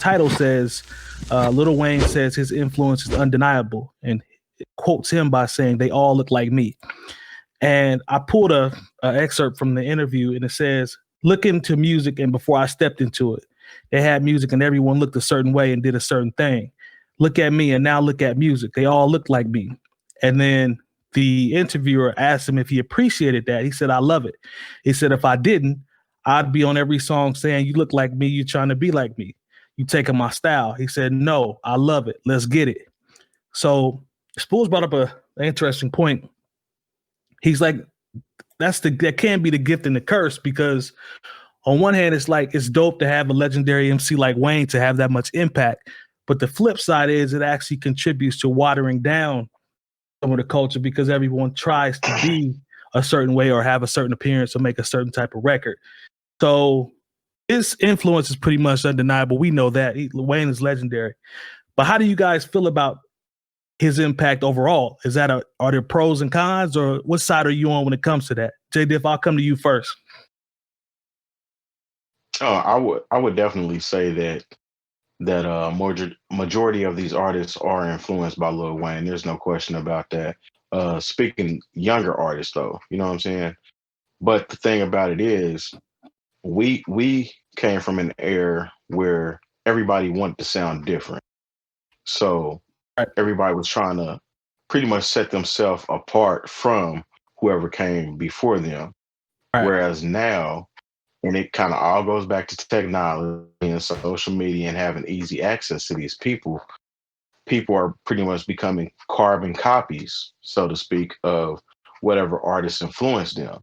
title says, Lil Wayne says his influence is undeniable, and it quotes him by saying, "They all look like me." And I pulled a excerpt from the interview, and it says, "Look into music, and before I stepped into it, they had music, and everyone looked a certain way and did a certain thing. Look at me, and now look at music. They all look like me." And then the interviewer asked him if he appreciated that. He said, "I love it." He said, "If I didn't, I'd be on every song saying, 'You look like me, you're trying to be like me. You taking my style.'" He said, "No, I love it. Let's get it." So Spoolz brought up an interesting point. He's like, that can be the gift and the curse, because on one hand, it's like, it's dope to have a legendary MC like Wayne to have that much impact. But the flip side is it actually contributes to watering down some of the culture, because everyone tries to be a certain way or have a certain appearance or make a certain type of record. So his influence is pretty much undeniable. We know that. Wayne is legendary. But how do you guys feel about his impact overall? Are there pros and cons, or what side are you on when it comes to that? Jay Diff, I'll come to you first. Oh, I would definitely say that majority of these artists are influenced by Lil Wayne. There's no question about that. Speaking younger artists, though, you know what I'm saying? But the thing about it is, we came from an era where everybody wanted to sound different. So everybody was trying to pretty much set themselves apart from whoever came before them. Right. Whereas now, and it kind of all goes back to technology and social media and having easy access to these people are pretty much becoming carbon copies, so to speak, of whatever artists influenced them.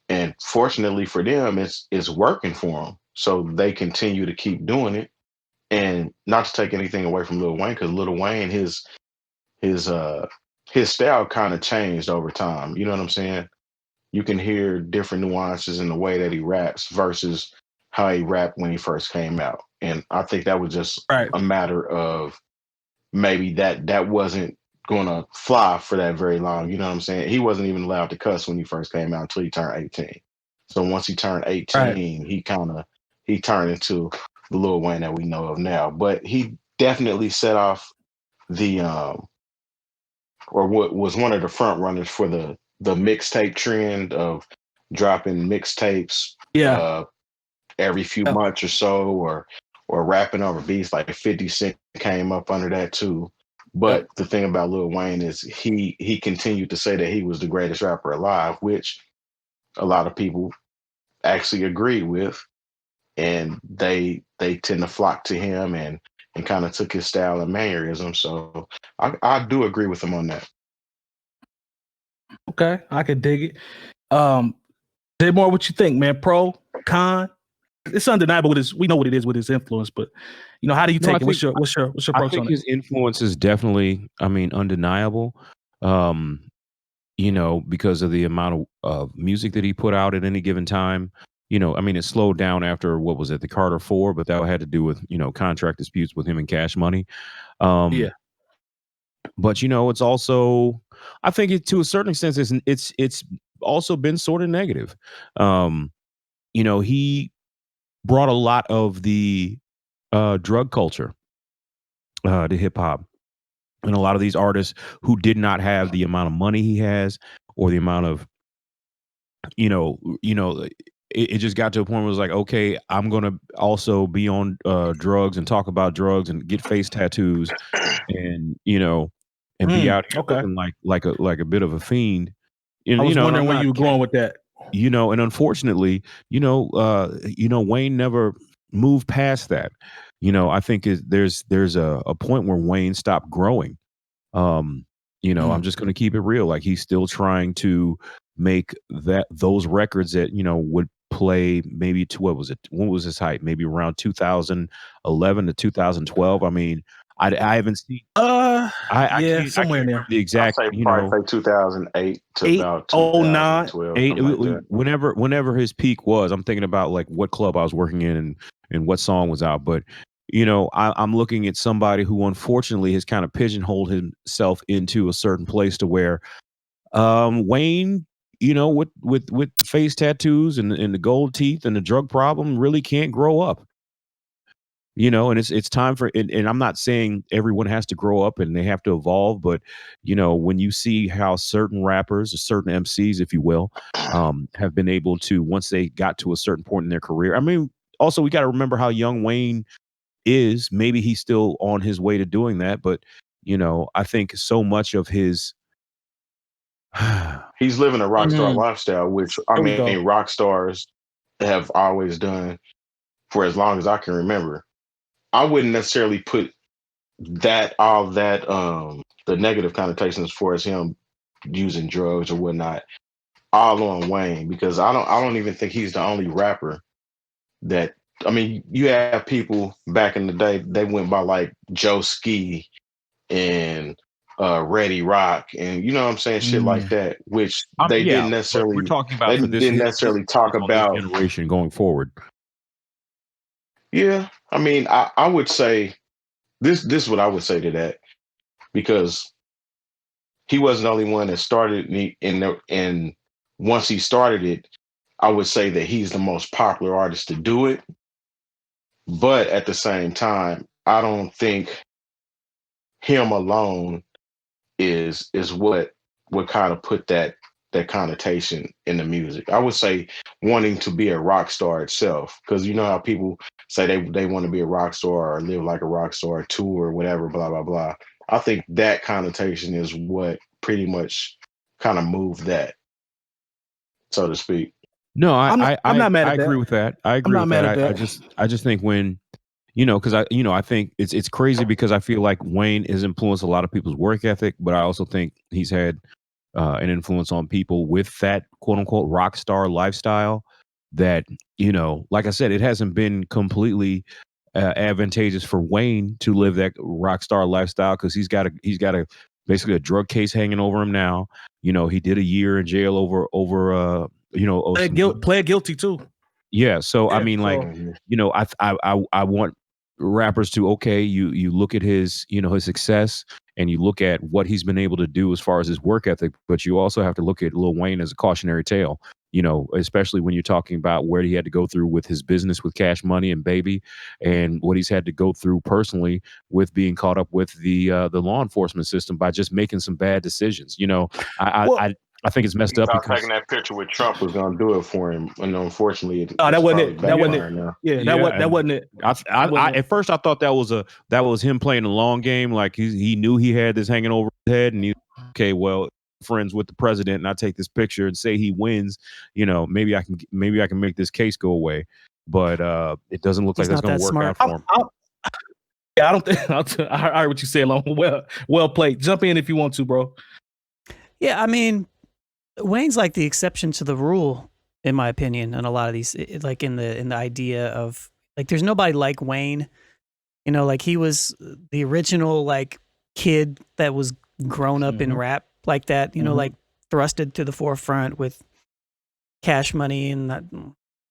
And fortunately for them, it's working for them. So they continue to keep doing it. And not to take anything away from Lil Wayne, because Lil Wayne, his style kind of changed over time. You know what I'm saying? You can hear different nuances in the way that he raps versus how he rapped when he first came out. And I think that was just a matter of maybe that wasn't gonna fly for that very long. You know what I'm saying? He wasn't even allowed to cuss when he first came out until he turned 18. So once he turned 18, he turned into the Lil Wayne that we know of now. But he definitely set off the or what was one of the front runners for the mixtape trend of dropping mixtapes every few months or so, or rapping over beats. Like 50 Cent came up under that too. But the thing about Lil Wayne is he continued to say that he was the greatest rapper alive, which a lot of people actually agreed with, and they tend to flock to him and kind of took his style and mannerism. So I do agree with him on that. Okay, I could dig it. Jay Moore, what you think, man? Pro, con? It's undeniable we know what it is with his influence, but you know, how do you take it? What's your approach on it? I think his influence is definitely, undeniable. You know, because of the amount of music that he put out at any given time. You know, it slowed down after, what was it, the Carter 4, but that had to do with, contract disputes with him and Cash Money. But it's also, I think it, to a certain extent, it's also been sort of negative. He brought a lot of the drug culture to hip hop, and a lot of these artists who did not have the amount of money he has, or the amount of, it just got to a point where it was like, okay, I'm going to also be on drugs and talk about drugs and get face tattoos and, and be out here looking like a bit of a fiend. And, I was wondering where you were going with that. And unfortunately, Wayne never moved past that. I think there's a point where Wayne stopped growing. I'm just going to keep it real. Like, he's still trying to make those records that, would play maybe to, what was his height? Maybe around 2011 to 2012. I haven't seen. Somewhere in there. The exact. Probably 2008 to about 2012. Whenever his peak was, I'm thinking about like what club I was working in and what song was out. But I'm looking at somebody who unfortunately has kind of pigeonholed himself into a certain place to where Wayne, with face tattoos and the gold teeth and the drug problem, really can't grow up. you know, and it's time for, and I'm not saying everyone has to grow up and they have to evolve, but you know, when you see how certain rappers or certain MCs, if you will, have been able to, once they got to a certain point in their career. I mean, also we got to remember how young Wayne is. Maybe he's still on his way to doing that, but you know, I think so much of his he's living a rock star lifestyle, which I mean, rock stars have always done for as long as I can remember. I wouldn't necessarily put the negative connotations for as him using drugs or whatnot all on Wayne, because I don't even think he's the only rapper that, I mean, you have people back in the day, they went by like Joe Ski and Ready Rock, and you know what I'm saying, shit like that, which they didn't necessarily. We're talking about they didn't necessarily talk about generation going forward. Yeah, I mean, I would say this is what I would say to that, because he wasn't the only one that started, and once he started it, I would say that he's the most popular artist to do it. But at the same time, I don't think him alone is what would kind of put that connotation in the music. I would say wanting to be a rock star itself, because you know how people say they want to be a rock star or live like a rock star, tour or whatever, blah blah blah. I think that connotation is what pretty much kind of moved that, so to speak. No, I'm not mad at that. I agree with that. I agree with that. I just think when, you know, because I think it's crazy, because I feel like Wayne has influenced a lot of people's work ethic, but I also think he's had an influence on people with that quote unquote rock star lifestyle that, you know, like I said, it hasn't been completely advantageous for Wayne to live that rock star lifestyle, because he's got a basically a drug case hanging over him now. You know, he did a year in jail over you know, pled guilty too. Yeah, so I mean, like, you know, I want rappers to, okay, you look at his, you know, his success, and you look at what he's been able to do as far as his work ethic, but you also have to look at Lil Wayne as a cautionary tale, you know, especially when you're talking about where he had to go through with his business with Cash Money and Baby, and what he's had to go through personally with being caught up with the law enforcement system by just making some bad decisions. You know, I think it's messed up because taking that picture with Trump was going to do it for him, and unfortunately, that wasn't it. That wasn't it. Yeah, that wasn't it. I at first I thought that was him playing a long game, like he knew he had this hanging over his head, and he, okay, well, friends with the president, and I take this picture and say he wins, you know, maybe I can make this case go away, but it doesn't look like that's going to work out for him. I don't think I heard what you said, Long. Well played. Jump in if you want to, bro. Yeah, I mean, Wayne's like the exception to the rule, in my opinion, and a lot of these, like in the idea of like, there's nobody like Wayne, you know, like he was the original like kid that was grown up in rap like that, you know, like thrusted to the forefront with Cash Money and that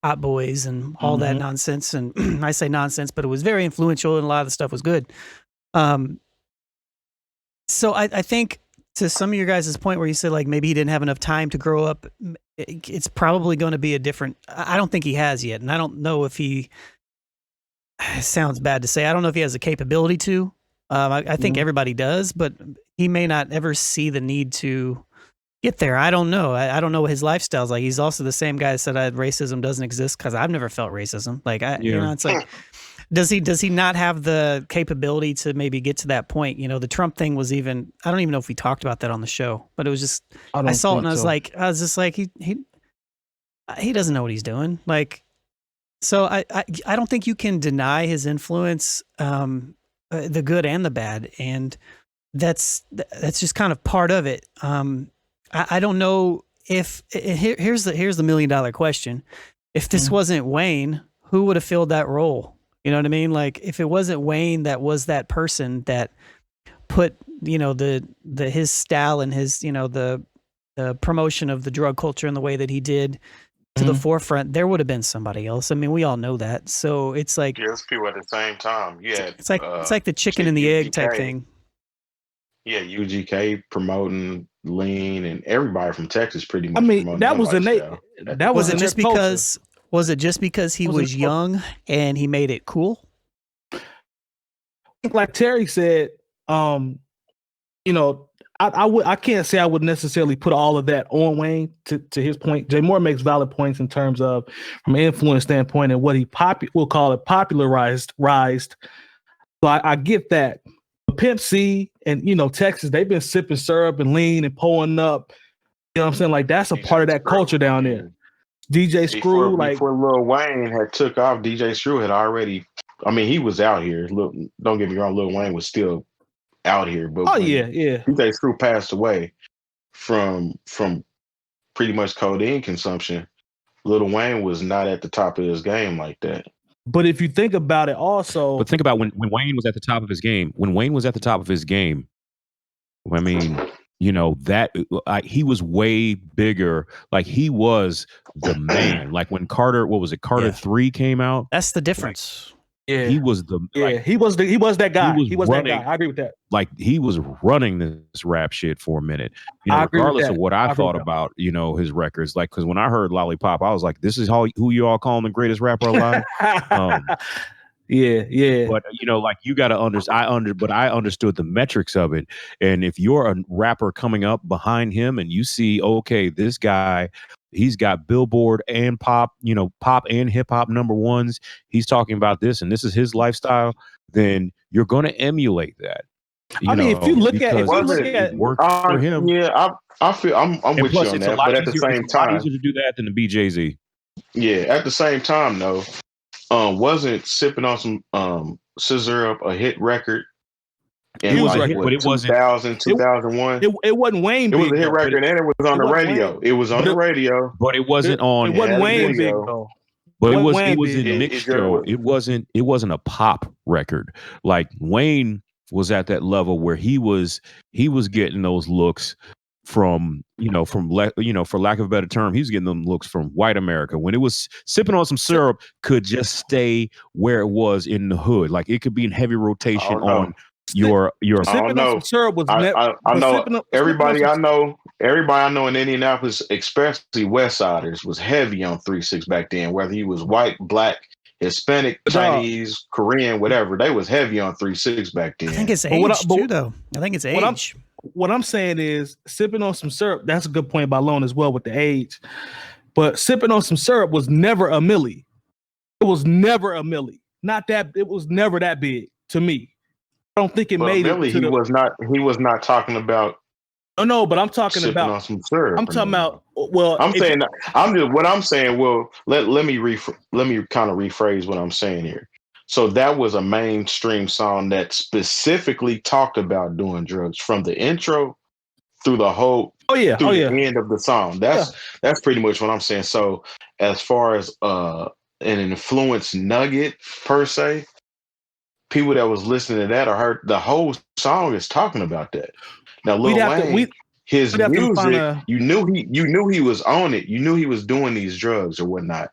Hot Boys and all that nonsense. And I say nonsense, but it was very influential and a lot of the stuff was good. So I think, to some of your guys' point where you said like maybe he didn't have enough time to grow up, it's probably going to be a different. I don't think he has yet, and I don't know if he. It sounds bad to say. I don't know if he has the capability to. I think everybody does, but he may not ever see the need to get there. I don't know. I don't know what his lifestyle's like. He's also the same guy that said racism doesn't exist, because I've never felt racism. Like you know, it's like. Does he not have the capability to maybe get to that point? You know, the Trump thing was even, I don't even know if we talked about that on the show, but it was just, I saw it and I was just like, he doesn't know what he's doing. Like, so I don't think you can deny his influence, the good and the bad. And that's just kind of part of it. I don't know if, here's the $1 million question. If this wasn't Wayne, who would have filled that role? You know what I mean? Like, if it wasn't Wayne that was that person that put, you know, his style and his, you know, the promotion of the drug culture in the way that he did to the forefront, there would have been somebody else. I mean, we all know that. So it's like, yeah, it's people at the same time. Yeah, it's like the chicken and the egg type thing. Yeah, UGK promoting lean, and everybody from Texas pretty much. I mean, that was Was it just because he was young and he made it cool? like Terry said, you know, I can't say I would necessarily put all of that on Wayne. To his point, Jay Moore makes valid points in terms of from an influence standpoint and what he we'll call it popularized. So I get that. But Pimp C and, you know, Texas, they've been sipping syrup and lean and pulling up. You know what I'm saying? Like, that's a part of that culture down there. DJ Screw, before Lil Wayne had took off, DJ Screw had already. I mean, he was out here. Look, don't get me wrong, Lil Wayne was still out here, but DJ Screw passed away from pretty much codeine consumption. Lil Wayne was not at the top of his game like that. But if you think about it, also, but think about when Wayne was at the top of his game. When Wayne was at the top of his game, I mean, you know, that he was way bigger. Like, he was the man. Like when Carter 3 came out. That's the difference. Yeah, he was the he was that guy. He was that guy. I agree with that. Like, he was running this rap shit for a minute. You know, regardless of what I thought about, you know, his records. Like, because when I heard Lollipop, I was like, this is who you all call him the greatest rapper alive. Yeah. But, you know, like, you got to understand. But I understood the metrics of it. And if you're a rapper coming up behind him and you see, okay, this guy, he's got Billboard and pop and hip hop #1s. He's talking about this, and this is his lifestyle. Then you're going to emulate that. I mean, if you look at it worked for him. Yeah, I feel I'm with you on that. But at the same time, it's a lot easier to do that than to be Jay-Z. Yeah, at the same time, though, wasn't Sipping on Some Scissor a hit record? It was a hit, but it wasn't 2001. It wasn't Wayne. It was a hit record, and it was on the radio. It was on the radio, but it wasn't on. It wasn't Wayne big though. But it was in Nick's show. It wasn't a pop record. Like, Wayne was at that level where he was getting those looks from for lack of a better term, he was getting them looks from white America. When it was Sipping on Some Syrup could just stay where it was in the hood. Like, it could be in heavy rotation on your Sipping on Some Syrup was I know everybody I know in Indianapolis, especially West Siders, was heavy on 3-6 back then, whether he was white, black, Hispanic, Chinese, Korean, whatever. They was heavy on 3-6 back then. I think it's age too, though. I think it's age. What I'm saying is, Sipping on Some Syrup, that's a good point by Lone as well with the age. But Sipping on Some Syrup was never a milli. It was never a milli. It was never that big to me. I don't think it made Millie, it. He was not talking about. Oh no, but I'm talking about on some syrup. I'm talking about. Well, I'm saying. Well, let me kind of rephrase what I'm saying here. So that was a mainstream song that specifically talked about doing drugs from the intro through the whole. The end of the song. That's pretty much what I'm saying. So as far as an influence nugget per se, people that was listening to that or heard the whole song is talking about that. Now, Lil Wayne, his music, you knew he was on it. You knew he was doing these drugs or whatnot.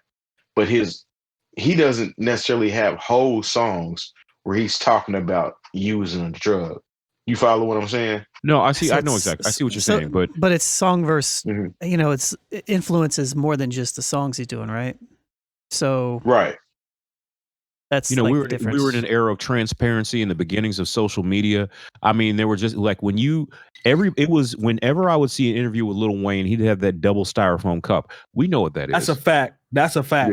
But he doesn't necessarily have whole songs where he's talking about using a drug. You follow what I'm saying? No, I see. I know exactly. I see what you're saying, but it's song verse. Mm-hmm. You know, it influences more than just the songs he's doing, right? So right. That's we were in an era of transparency in the beginnings of social media. I mean, there were just like whenever I would see an interview with Lil Wayne, he'd have that double styrofoam cup. We know what that is. That's a fact.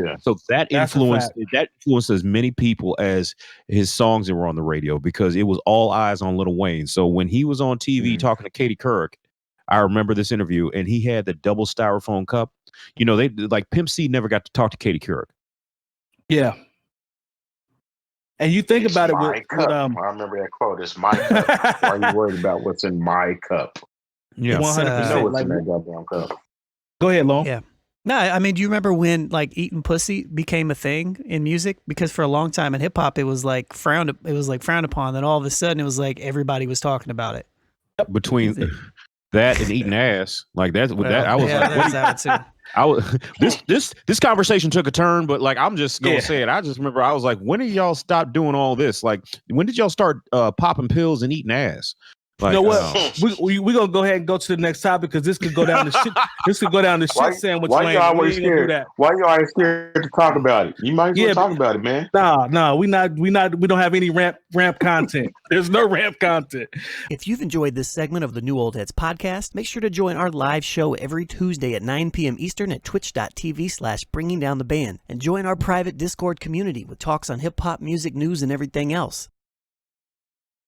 Yeah. So that influenced as many people as his songs that were on the radio, because it was all eyes on Lil Wayne. So when he was on TV talking to 𝐀𝐁𝐿, I remember this interview, and he had the double styrofoam cup. You know, they like Pimp C never got to talk to 𝐀𝐁𝐿. Yeah. And you think about it with I remember that quote. It's my cup. Why are you worried about what's in my cup? Yeah, 100%. You know what's in that goddamn cup. Go ahead, Long. Yeah. No, I mean, do you remember when like eating pussy became a thing in music? Because for a long time in hip hop, it was like frowned upon. Then all of a sudden, it was like everybody was talking about it. Between that and eating ass, like that. With that, I was like, this conversation took a turn, but like I'm just gonna say it. I just remember I was like, when did y'all stop doing all this? Like, when did y'all start popping pills and eating ass? Like, you know what? We gonna go ahead and go to the next topic because this could go down the shit. This could go down the shit sandwich lane. Why you always scared? Why you always scared to talk about it? You might as well talk about it, man. Nah, we don't have any ramp content. There's no ramp content. If you've enjoyed this segment of the New Old Heads podcast, make sure to join our live show every Tuesday at 9 p.m. Eastern at twitch.tv/bringingdowntheband and join our private Discord community with talks on hip hop, music, news, and everything else.